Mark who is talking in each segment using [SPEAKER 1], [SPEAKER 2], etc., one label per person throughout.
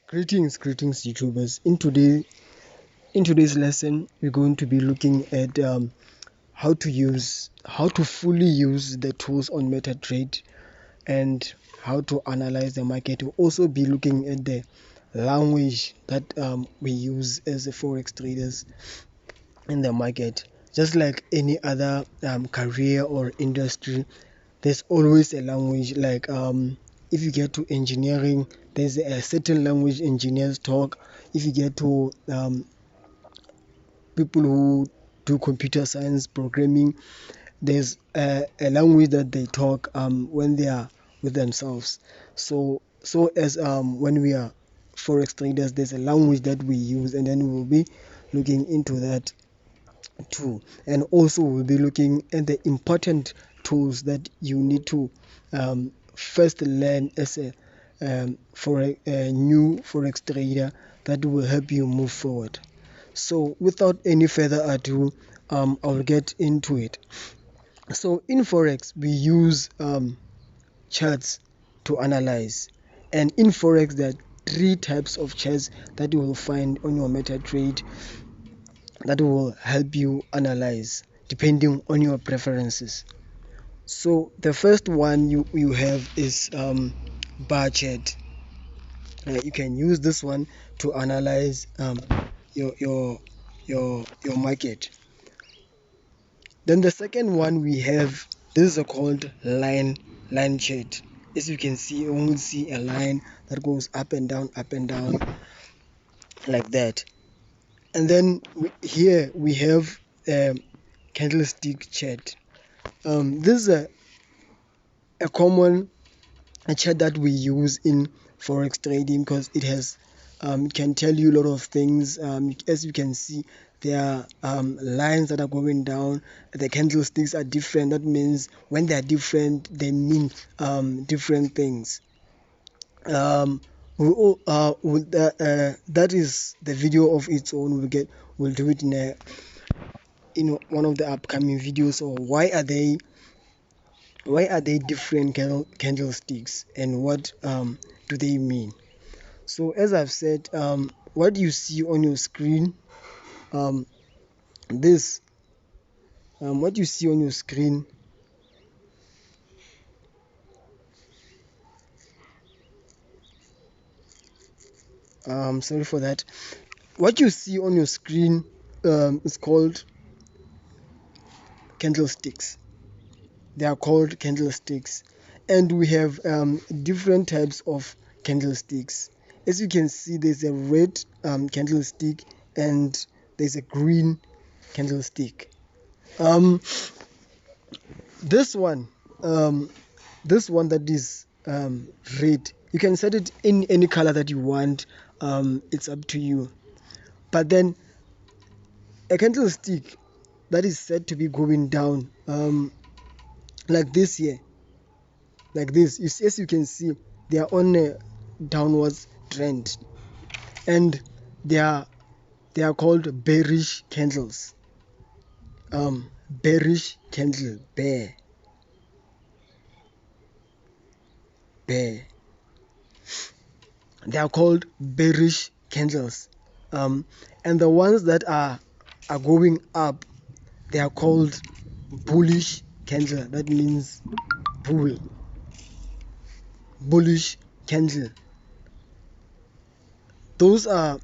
[SPEAKER 1] Greetings, YouTubers. In today's lesson, we're going to be looking at how to fully use the tools on MetaTrade and how to analyze the market. We'll also be looking at the language that we use as a forex traders in the market. Just like any other career or industry, there's always a language. Like if you get to engineering, there's a certain language engineers talk. If you get to people who do computer science programming, there's a language that they talk when they are with themselves. So as when we are forex traders, there's a language that we use, and then we'll be looking into that too. And also we'll be looking at the important tools that you need to first learn as for a new forex trader that will help you move forward. So without any further ado, I'll get into it. So in forex we use charts to analyze, and in forex there are three types of charts that you will find on your MetaTrade that will help you analyze depending on your preferences. So the first one you have is bar chart. You can use this one to analyze your market. Then the second one we have, this is called line chart. As you can see, you will see a line that goes up and down like that. And then here we have candlestick chart. This is a common chart that we use in forex trading because it has can tell you a lot of things. As you can see, there are lines that are going down. The candlesticks are different. That means when they are different, they mean different things. That is the video of its own. We'll do it in one of the upcoming videos. Or why are they different candlesticks, and what do they mean? So as I've said, what you see on your screen, what you see on your screen, sorry for that. What you see on your screen is called candlesticks. They are called candlesticks, and we have different types of candlesticks. As you can see, there's a red candlestick and there's a green candlestick. This one that is red, you can set it in any color that you want. It's up to you. But then a candlestick that is said to be going down, like this here, like this, as you can see, they are on a downwards trend, and they are called bearish candles. Bearish candle, bear. They are called bearish candles. And the ones that are going up, they are called bullish candle. That means bullish candle. Those are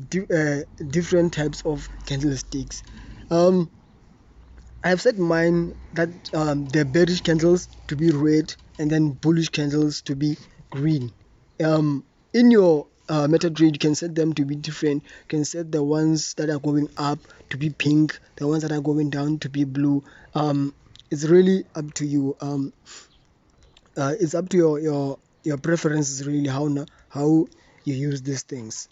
[SPEAKER 1] different types of candlesticks. I've set mine that the bearish candles to be red and then bullish candles to be green. In your MetaTrade, you can set them to be different. You can set the ones that are going up to be pink, the ones that are going down to be blue. It's really up to you. It's up to your preferences, really, how you use these things.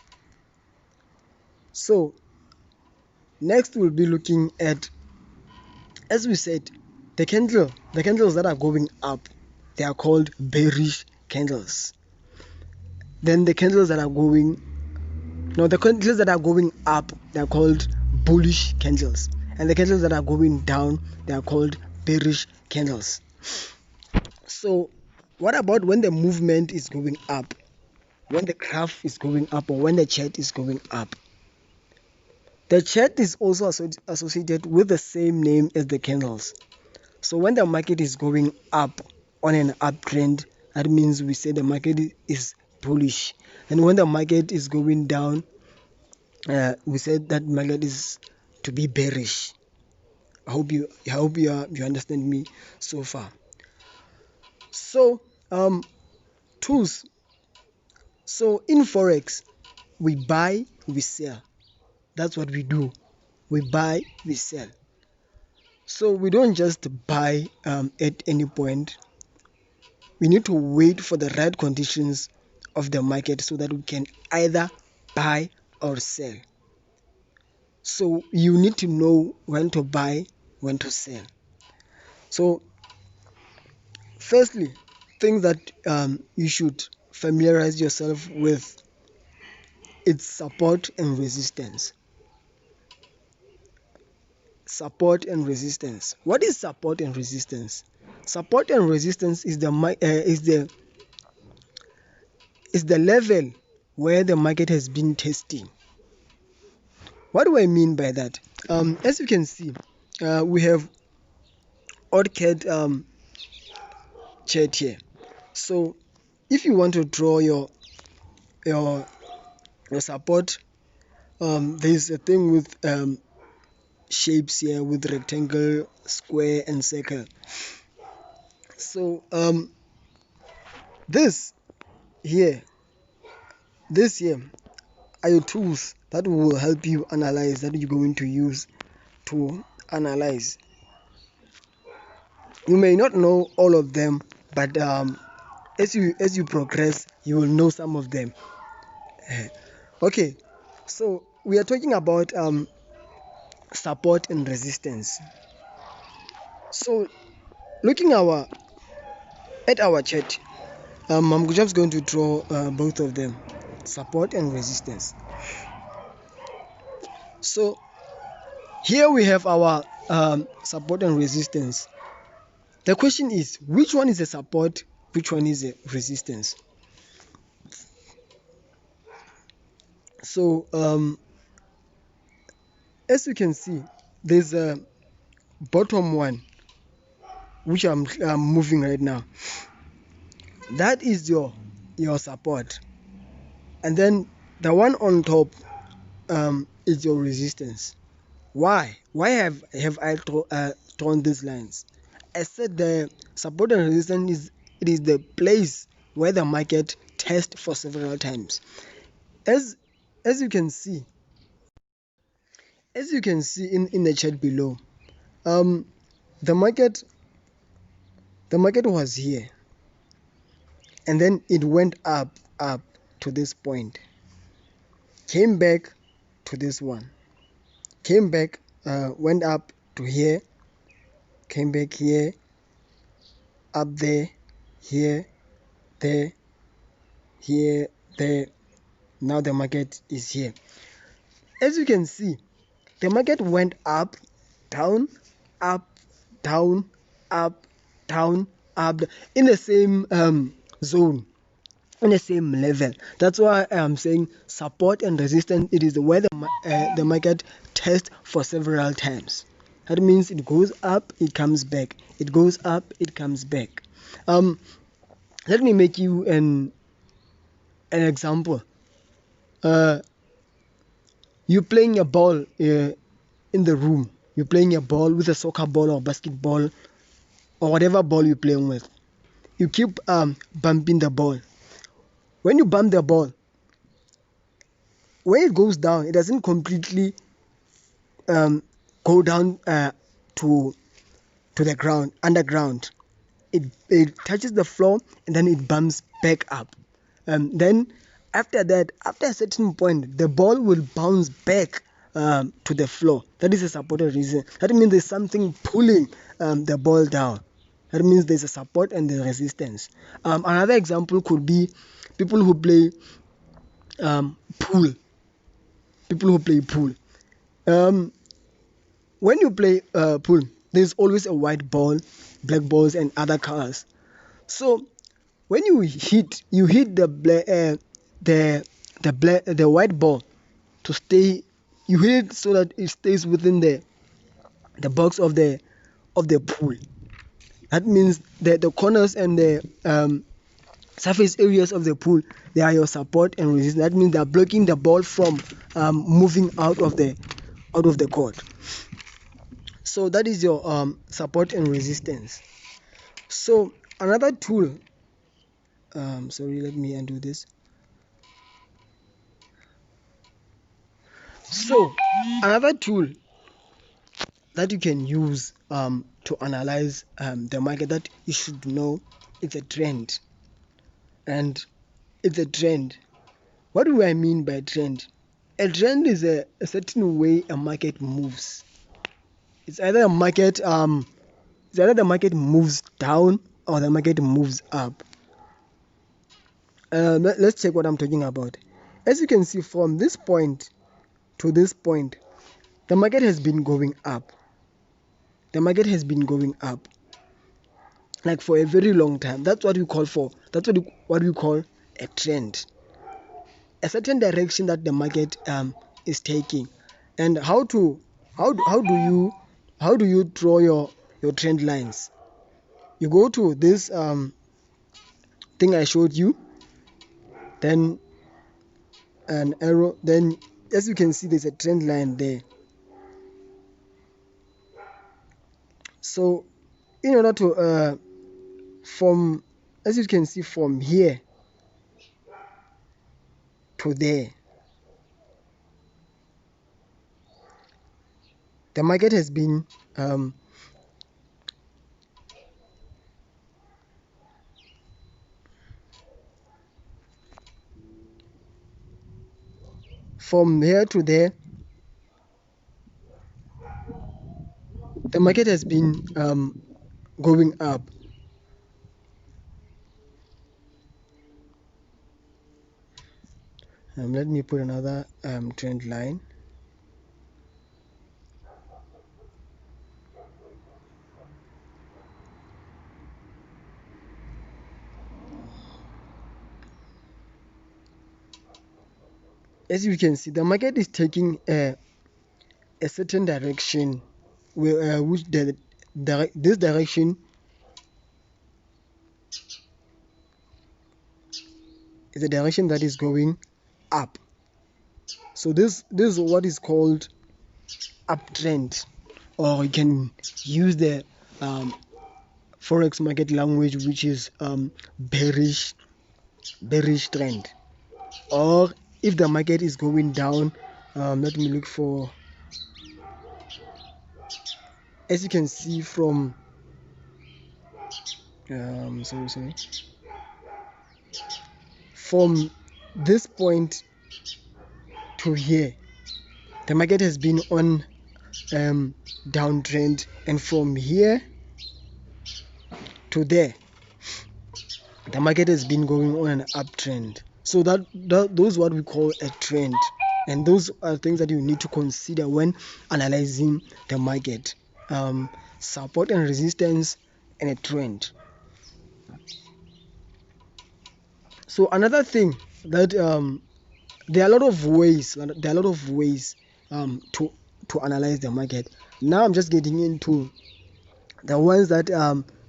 [SPEAKER 1] So next we'll be looking at, as we said, the candles that are going up, they are called bearish candles. Then the candles that are going up, they are called bullish candles, and the candles that are going down, they are called bearish candles. So what about when the movement is going up? when the graph is going up or when the chart is going up. The chart is also associated with the same name as the candles. So when the market is going up on an uptrend, that means we say the market is bullish. And when the market is going down, we said that market is to be bearish. I hope you understand me so far. So tools. So in Forex, we buy, we sell. That's what we do. We buy, we sell. So we don't just buy at any point. We need to wait for the right conditions of the market so that we can either buy or sell. So you need to know when to buy, when to sell. So firstly, things that you should familiarize yourself with, it's support and resistance. Support and resistance. What is support and resistance? Support and resistance is the level where the market has been testing. What do I mean by that? As you can see, we have odd-cat chart here. So if you want to draw your support, there's a thing with shapes here with rectangle, square, and circle. So this here are your tools that will help you analyze, that you're going to use to analyze. You may not know all of them, but as you progress, you will know some of them. Okay, so we are talking about support and resistance. So looking at our chart, I'm just going to draw both of them, support and resistance. So here we have our support and resistance. The question is, which one is a support, which one is a resistance? So as you can see, there's a bottom one which I'm moving right now. That is your support, and then the one on top is your resistance. Why have I drawn these lines? I said the support and resistance is the place where the market tests for several times. As you can see in the chart below, the market was here, and then it went up to this point, came back to this one, came back, went up to here, came back here, up there, here, there, here, there. Now the market is here. As you can see, the market went up, down, up, down, up, down, up, in the same zone, in the same level. That's why I'm saying support and resistance. It is where the market tests for several times. That means it goes up, it comes back. It goes up, it comes back. Let me make you an example. You're playing a ball in the room. You're playing a ball with a soccer ball or basketball or whatever ball you're playing with. You keep bumping the ball. When you bump the ball, when it goes down, it doesn't completely go down to the ground, underground. It touches the floor and then it bumps back up. Then after that, after a certain point, the ball will bounce back to the floor. That is a supported reason. That means there's something pulling the ball down. That means there's a support and the resistance. Another example could be people who play pool. People who play pool. When you play pool, there's always a white ball, black balls, and other colors. So when you hit the the white ball to stay. You hit it so that it stays within the box of the pool. That means the corners and the surface areas of the pool, they are your support and resistance. That means they are blocking the ball from moving out of the court. So that is your support and resistance. So another tool, sorry, let me undo this. So another tool that you can use to analyze the market that you should know, it's a trend. And it's a trend. What do I mean by trend? A trend is a certain way a market moves. It's either the market moves down or the market moves up. Let's check what I'm talking about. As you can see, from this point to this point, the market has been going up. The market has been going up, like for a very long time. That's what we call a trend. A certain direction that the market is taking. And how do you draw your trend lines? You go to this thing I showed you, then an arrow, then as you can see, there's a trend line there. So in order to as you can see, from here to there, the market has been from here to there, the market has been going up. Let me put another trend line. As you can see, the market is taking a certain direction, which this direction is a direction that is going up. So this is what is called uptrend, or you can use the forex market language, which is bearish trend. Or if the market is going down, let me look for, as you can see from from this point to here, the market has been on downtrend, and from here to there, the market has been going on an uptrend. So those what we call a trend, and those are things that you need to consider when analyzing the market. Support and resistance and a trend. So another thing that there are a lot of ways to analyze the market. Now I'm just getting into the ones that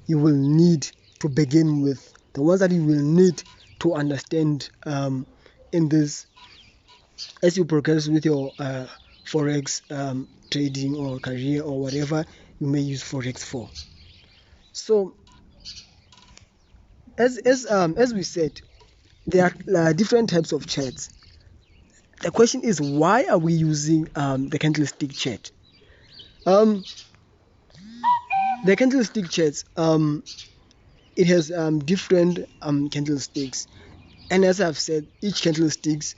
[SPEAKER 1] you will need to begin with, the ones that you will need to understand in this, as you progress with your forex trading or career or whatever you may use forex for. So as we said, there are different types of charts. The question is, why are we using the candlestick chart? The candlestick charts, it has different candlesticks, and as I've said, each candlesticks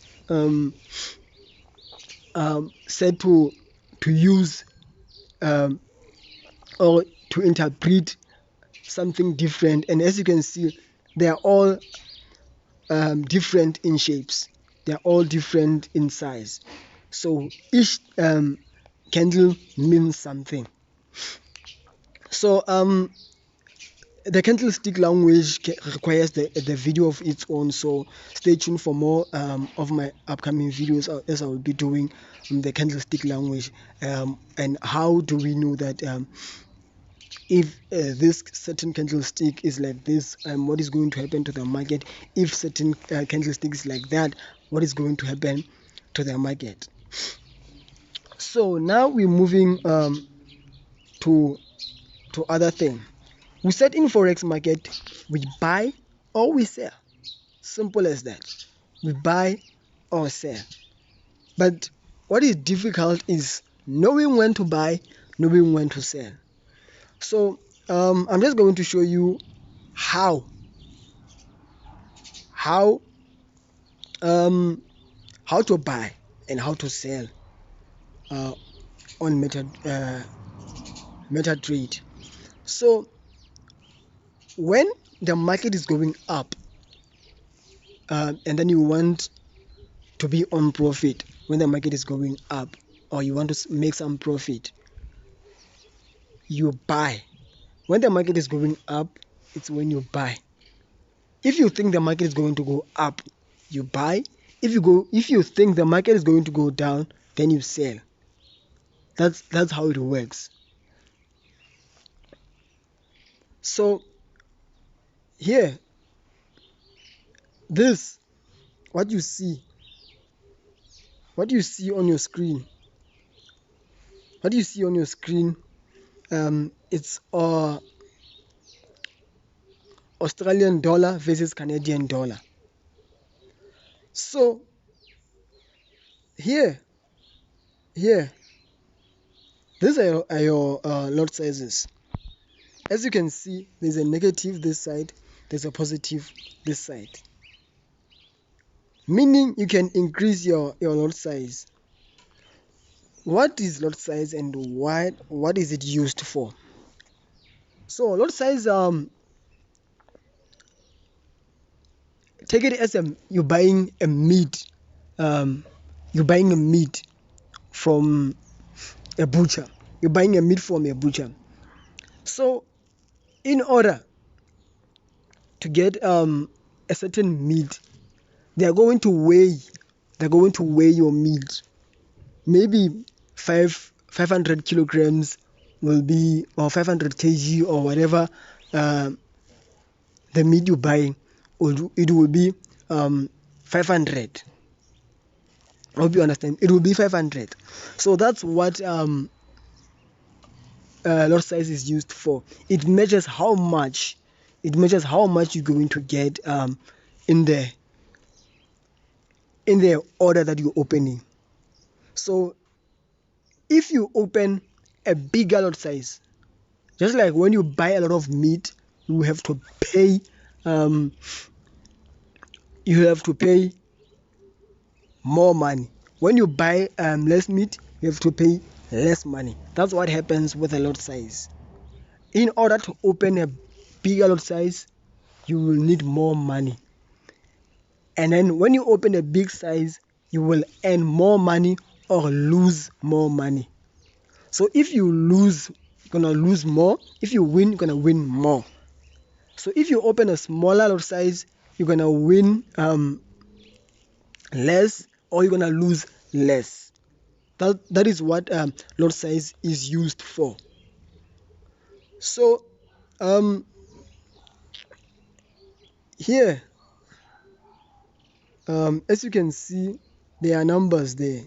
[SPEAKER 1] said to use or to interpret something different. And as you can see, they are all different in shapes, they are all different in size. So each candle means something. So the candlestick language requires the video of its own, so stay tuned for more of my upcoming videos as I will be doing the candlestick language, and how do we know that if this certain candlestick is like this, what is going to happen to the market? If certain candlestick is like that, what is going to happen to the market? So now we're moving to other thing. We said in forex market we buy or we sell. Simple as that. We buy or sell. But what is difficult is knowing when to buy, knowing when to sell. So I'm just going to show you how to buy and how to sell on MetaTrade. So when the market is going up, and then you want to be on profit when the market is going up, or you want to make some profit, you buy. When the market is going up, it's when you buy. If you think the market is going to go up, you buy. If you think the market is going to go down, then you sell. That's how it works. So here, this what you see on your screen. What you see on your screen, it's Australian dollar versus Canadian dollar. So here, these are your lot sizes. As you can see, there's a negative this side, there's a positive this side. Meaning you can increase your lot size. What is lot size and what is it used for? So lot size, take it as you're buying a meat. You're buying a meat from a butcher. You're buying a meat from a butcher. So in order to get a certain meat, they're going to weigh your meat. Maybe 500 kilograms will be, or 500 kg, or whatever the meat you're buying, it will be 500. I hope you understand. It will be 500. So that's what lot size is used for. It measures how much you're going to get in the order that you're opening. So if you open a bigger lot size, just like when you buy a lot of meat, you have to pay more money. When you buy less meat, you have to pay less money. That's what happens with a lot size. In order to open a bigger lot size, you will need more money. And then when you open a big size, you will earn more money or lose more money. So if you lose, you're gonna lose more. If you win, you're gonna win more. So if you open a smaller lot size, you're gonna win less, or you're gonna lose less. That is what lot size is used for. So here, as you can see, there are numbers there.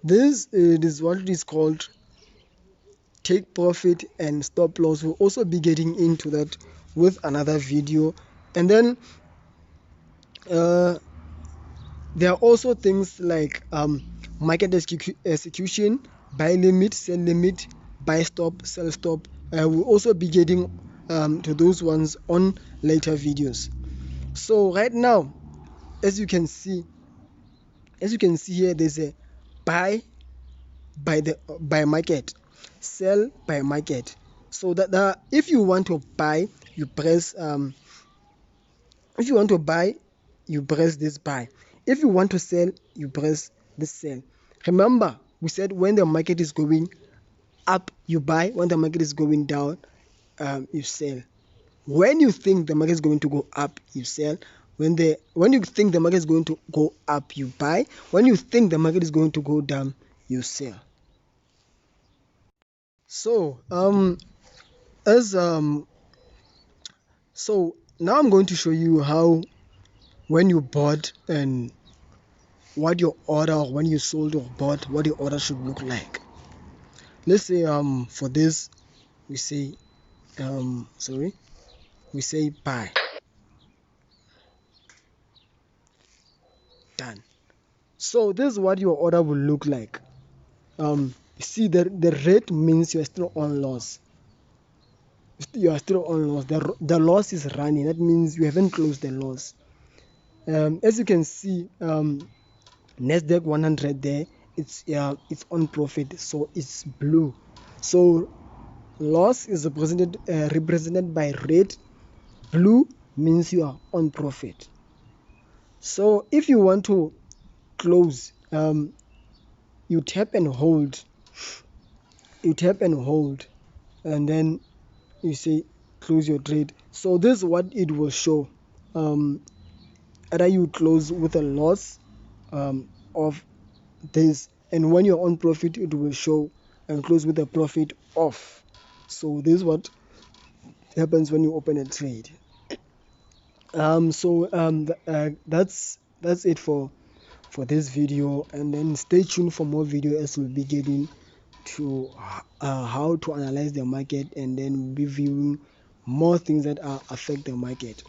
[SPEAKER 1] This is what it is called take profit and stop loss. We'll also be getting into that with another video. And then there are also things like market execution, buy limit, sell limit, buy stop, sell stop. We'll also be getting to those ones on later videos. So right now, as you can see here, there's a buy by market, sell by market. So that if you want to buy, you press if you want to buy, you press this buy. If you want to sell, you press this sell. Remember, we said when the market is going up, you buy. When the market is going down, you sell. When you think the market is going to go up, you sell. When you think the market is going to go up, you buy. When you think the market is going to go down, you sell. So so now I'm going to show you how, when you bought and what your order, or when you sold or bought, what your order should look like. Let's say for this we say we say buy. Done. So this is what your order will look like. See, the red means you're still on loss. You are still on loss. The loss is running. That means you haven't closed the loss. As you can see, Nasdaq 100 there, it's on profit, so it's blue. So loss is represented by red. Blue means you are on profit. So if you want to close, you tap and hold. And then you say close your trade. So this is what it will show. Either you close with a loss of this, and when you're on profit, it will show and close with a profit off. So this is what happens when you open a trade. That's it for this video, and then stay tuned for more videos as we'll be getting to how to analyze the market, and then we'll be viewing more things that affect the market.